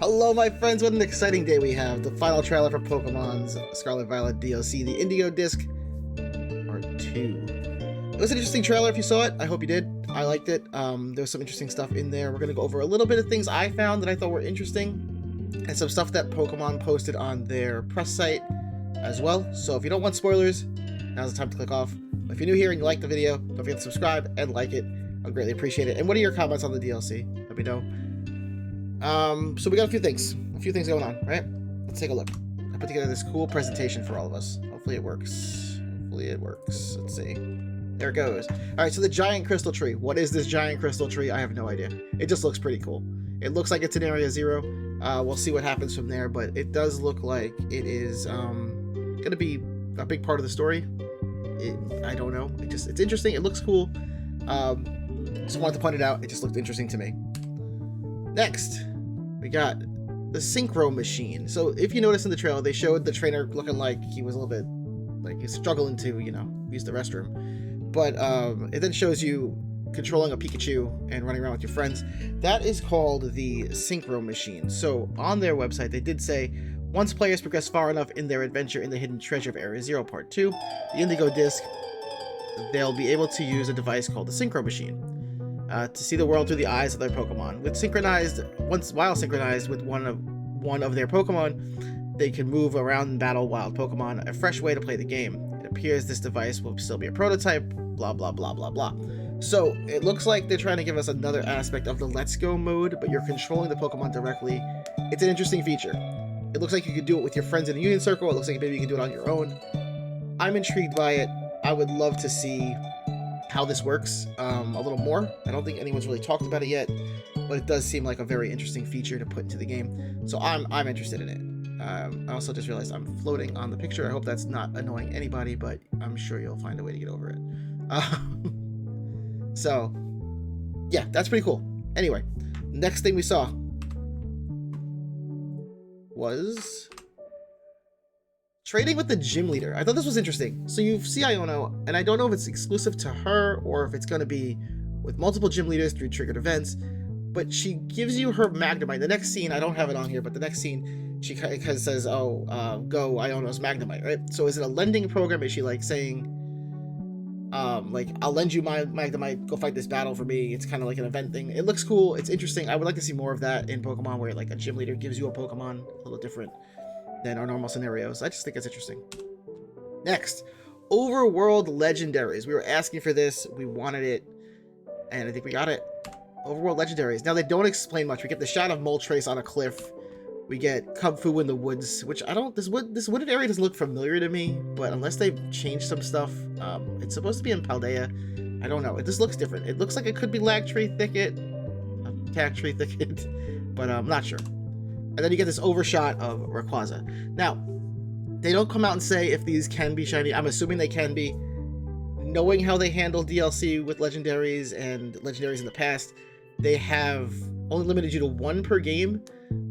Hello, my friends. What an exciting day we have. The final trailer for Pokemon's Scarlet Violet DLC, the Indigo Disc Part 2. It was an interesting trailer if you saw it. I hope you did. I liked it. There was some interesting stuff in there. We're going to go over a little bit of things I found that I thought were interesting, and some stuff that Pokemon posted on their press site as well. So if you don't want spoilers, now's the time to click off. If you're new here and you like the video, don't forget to subscribe and like it. I'd greatly appreciate it. And what are your comments on the DLC? Let me know. So we got a few things going on, right? Let's take a look. I put together this cool presentation for all of us. Hopefully it works. Let's see. There it goes. All right, so the giant crystal tree. What is this giant crystal tree? I have no idea. It just looks pretty cool. It looks like it's in Area 0. We'll see what happens from there, but it does look like it is going to be a big part of the story. I don't know. It's interesting. It looks cool. Just wanted to point it out. It just looked interesting to me. Next, we got the Synchro machine. So if you notice in the trailer, they showed the trainer looking like he was a little bit like he's struggling to, use the restroom. But it then shows you controlling a Pikachu and running around with your friends. That is called the Synchro machine. So on their website, they did say, once players progress far enough in their adventure in the hidden treasure of Area 0 Part 2, the Indigo Disc, they'll be able to use a device called the Synchro machine. To see the world through the eyes of their Pokemon. While synchronized with one of their Pokemon, they can move around and battle wild Pokemon, a fresh way to play the game. It appears this device will still be a prototype, blah, blah, blah, blah, blah. So it looks like they're trying to give us another aspect of the Let's Go mode, but you're controlling the Pokemon directly. It's an interesting feature. It looks like you could do it with your friends in a Union Circle. It looks like maybe you can do it on your own. I'm intrigued by it. I would love to see how this works a little more. I don't think anyone's really talked about it yet, but it does seem like a very interesting feature to put into the game. So I'm interested in it. I also just realized I'm floating on the picture. I hope that's not annoying anybody, but I'm sure you'll find a way to get over it. So yeah, that's pretty cool. Anyway, next thing we saw was trading with the gym leader. I thought this was interesting. So you see Iono, and I don't know if it's exclusive to her or if it's going to be with multiple gym leaders through triggered events, but she gives you her Magnemite. The next scene, I don't have it on here, but the next scene, she kind of says, go Iono's Magnemite, right? So is it a lending program? Is she like saying, like, I'll lend you my Magnemite, go fight this battle for me? It's kind of like an event thing. It looks cool. It's interesting. I would like to see more of that in Pokemon, where like a gym leader gives you a Pokemon, a little different than our normal scenarios. I just think it's interesting. Next, Overworld Legendaries. We were asking for this, we wanted it, and I think we got it. Overworld Legendaries. Now they don't explain much. We get the shot of Moltres on a cliff. We get Kubfu in the woods, which I don't. This wooded area doesn't look familiar to me, but unless they've changed some stuff, it's supposed to be in Paldea. I don't know. It just looks different. It looks like it could be Lagtree Thicket, Cactree Thicket, but I'm not sure. And then you get this overshot of Rayquaza. Now, they don't come out and say if these can be shiny. I'm assuming they can be. Knowing how they handle DLC with legendaries and legendaries in the past, they have only limited you to one per game.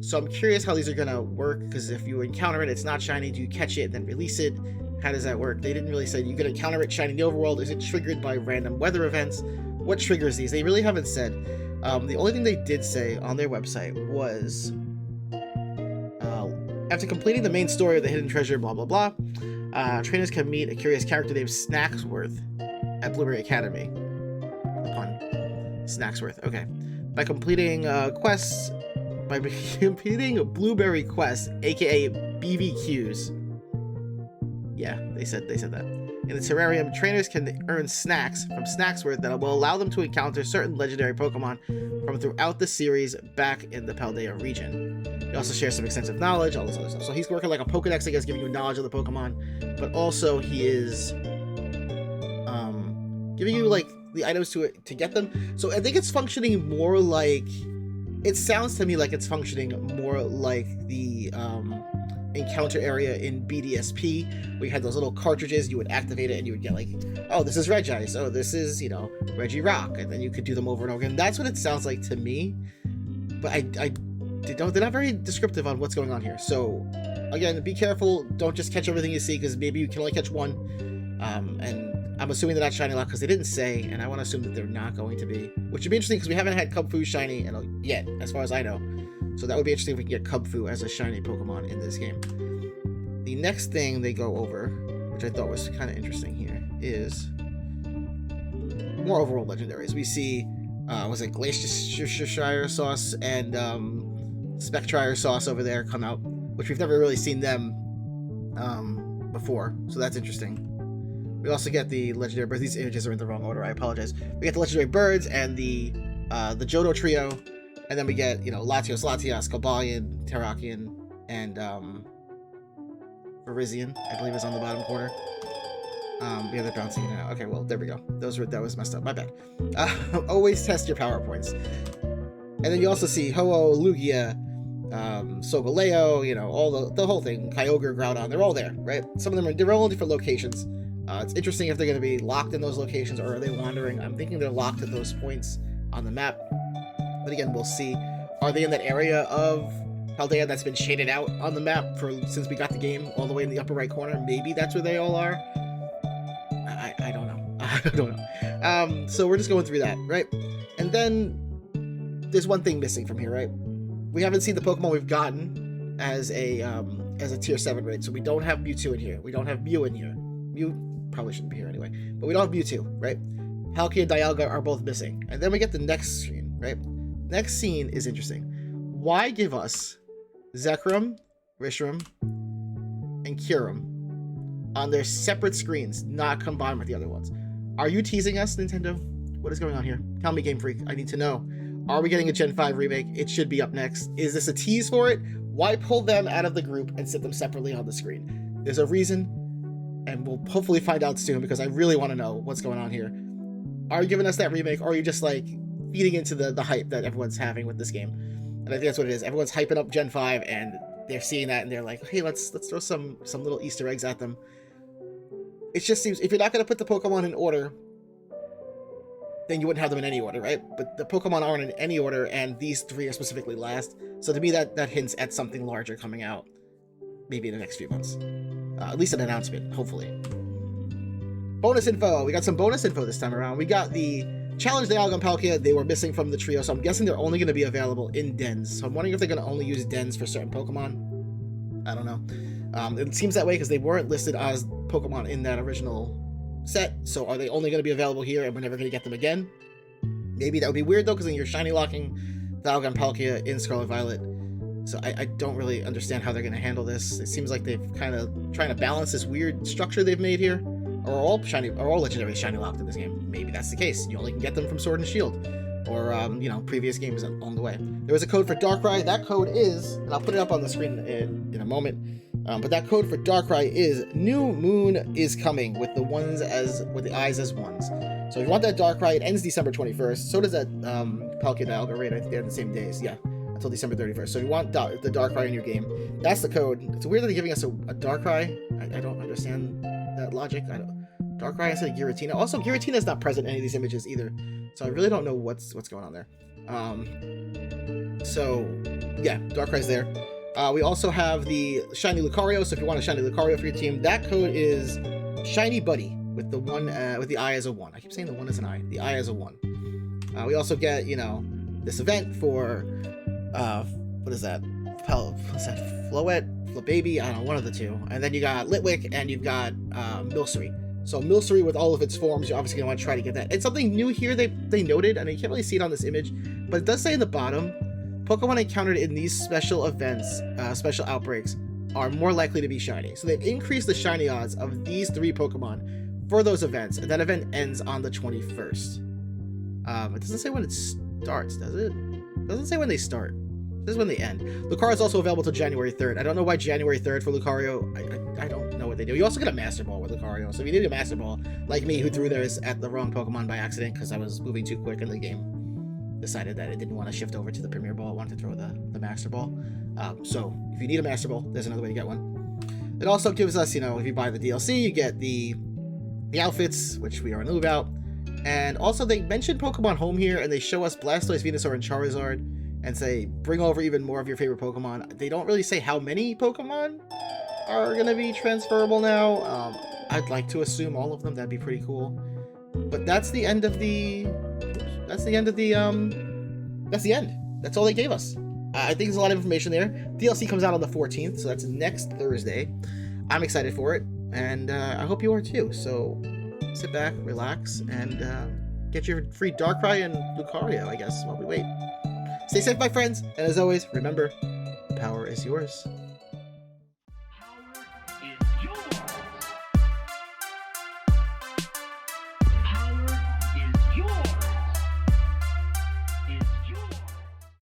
So I'm curious how these are going to work, because if you encounter it, it's not shiny. Do you catch it and then release it? How does that work? They didn't really say you can encounter it shiny in the overworld. Is it triggered by random weather events? What triggers these? They really haven't said. The only thing they did say on their website was, after completing the main story of the hidden treasure, blah, blah, blah, trainers can meet a curious character named Snacksworth at Blueberry Academy. The pun. Snacksworth. Okay. By completing Blueberry quests, aka BVQs. Yeah, they said that. In the terrarium, trainers can earn snacks from Snacksworth that will allow them to encounter certain legendary Pokemon from throughout the series back in the Paldea region. He also shares some extensive knowledge, all this other stuff. So he's working like a Pokedex, I guess, giving you knowledge of the Pokemon, but also he is giving you like the items to get them. So I think it's functioning more like, it sounds to me like it's functioning more like the encounter area in BDSP, where you had those little cartridges, you would activate it and you would get like, oh, this is Regice, oh, this is, Regirock, and then you could do them over and over again. That's what it sounds like to me, but they're not very descriptive on what's going on here. So again, be careful, don't just catch everything you see, because maybe you can only catch one, and I'm assuming they're not shiny lock because they didn't say, and I want to assume that they're not going to be, which would be interesting because we haven't had Kubfu shiny yet, as far as I know. So that would be interesting if we can get Kubfu as a shiny Pokemon in this game. The next thing they go over, which I thought was kind of interesting here, is more Overworld legendaries. We see, was it Glacier Sauce and Spectrier Sauce over there come out, which we've never really seen them before, so that's interesting. We also get the legendary birds. These images are in the wrong order, I apologize. We get the legendary birds and the Johto trio, and then we get, you know, Latios, Cobalion, Terrakion, and Virizion, I believe, is on the bottom corner. Yeah, they're bouncing now. Okay, well, there we go. That was messed up. My bad. Always test your PowerPoints. And then you also see Ho-Oh, Lugia, Solgaleo, you know, all the whole thing. Kyogre, Groudon, they're all there, right? Some of them they're all in different locations. It's interesting if they're going to be locked in those locations or are they wandering. I'm thinking they're locked at those points on the map. But again, we'll see. Are they in that area of Paldea that's been shaded out on the map since we got the game all the way in the upper right corner? Maybe that's where they all are. I don't know. I don't know. So we're just going through that, right? And then there's one thing missing from here, right? We haven't seen the Pokemon we've gotten as a tier 7 raid. So we don't have Mewtwo in here. We don't have Mew in here. Mew probably shouldn't be here anyway. But we don't have Mewtwo, right? Palkia and Dialga are both missing. And then we get the next scene, right? Next scene is interesting. Why give us Zekrom, Reshiram, and Kyurem on their separate screens, not combined with the other ones? Are you teasing us, Nintendo? What is going on here? Tell me, Game Freak. I need to know. Are we getting a Gen 5 remake? It should be up next. Is this a tease for it? Why pull them out of the group and sit them separately on the screen? There's a reason, and we'll hopefully find out soon because I really want to know what's going on here. Are you giving us that remake, or are you just like feeding into the hype that everyone's having with this game? And I think that's what it is. Everyone's hyping up Gen 5 and they're seeing that and they're like, hey, let's throw some little Easter eggs at them. It just seems, if you're not going to put the Pokemon in order, then you wouldn't have them in any order, right? But the Pokemon aren't in any order, and these three are specifically last. So to me, that hints at something larger coming out, maybe in the next few months. At least an announcement, hopefully. Bonus info. We got some bonus info this time around. We got the Challenge Dialga and Palkia. They were missing from the trio, so I'm guessing they're only going to be available in dens. So I'm wondering if they're going to only use dens for certain Pokemon. I don't know. It seems that way because they weren't listed as Pokemon in that original set. So are they only going to be available here and we're never going to get them again? Maybe that would be weird though, because then you're shiny locking Dialga and Palkia in Scarlet Violet. So I don't really understand how they're going to handle this. It seems like they've kind of trying to balance this weird structure they've made here. Or all legendary shiny locked in this game. Maybe that's the case. You only can get them from Sword and Shield, or you know, previous games along the way. There was a code for Darkrai. That code is, and I'll put it up on the screen in a moment. But that code for Darkrai is New Moon is coming with the the eyes as ones. So if you want that Darkrai, it ends December 21st. So does that Palkia Dialga raid. I think they're the same days. Yeah, until December 31st. So if you want the Darkrai in your game, that's the code. It's weird that they're giving us a Darkrai. I don't understand that logic. Darkrai instead of Giratina. Also, Giratina is not present in any of these images either, so I really don't know what's going on there. So yeah, Darkrai's there. We also have the shiny Lucario. So if you want a shiny Lucario for your team, that code is Shiny Buddy with the one with the eye as a 1. I keep saying the 1 is an eye. The eye as a 1. We also get, you know, this event for what is that? What's that? Flababy? I don't know, one of the two. And then you got Litwick and you've got Milcery. So Milcery with all of its forms, you're obviously going to want to try to get that. And something new here they noted, and you can't really see it on this image, but it does say in the bottom, Pokemon encountered in these special events, special outbreaks, are more likely to be shiny. So they've increased the shiny odds of these 3 Pokemon for those events, and that event ends on the 21st. It doesn't say when it starts, does it? It doesn't say when they start. This is when they end. Lucario is also available till January 3rd. I don't know why January 3rd for Lucario. I don't know what they do. You also get a Master Ball with Lucario. So if you need a Master Ball, like me, who threw theirs at the wrong Pokemon by accident because I was moving too quick in the game, decided that it didn't want to shift over to the Premier Ball. I wanted to throw the Master Ball. So if you need a Master Ball, there's another way to get one. It also gives us, you know, if you buy the DLC, you get the outfits, which we already knew about. And also they mentioned Pokemon Home here, and they show us Blastoise, Venusaur, and Charizard, and say, bring over even more of your favorite Pokemon. They don't really say how many Pokemon are going to be transferable now. I'd like to assume all of them. That'd be pretty cool. But that's the end of the... That's the end. That's all they gave us. I think there's a lot of information there. DLC comes out on the 14th, so that's next Thursday. I'm excited for it, and I hope you are too. So sit back, relax, and get your free Darkrai and Lucario, I guess, while we wait. Stay safe, my friends, and as always, remember, the power is yours.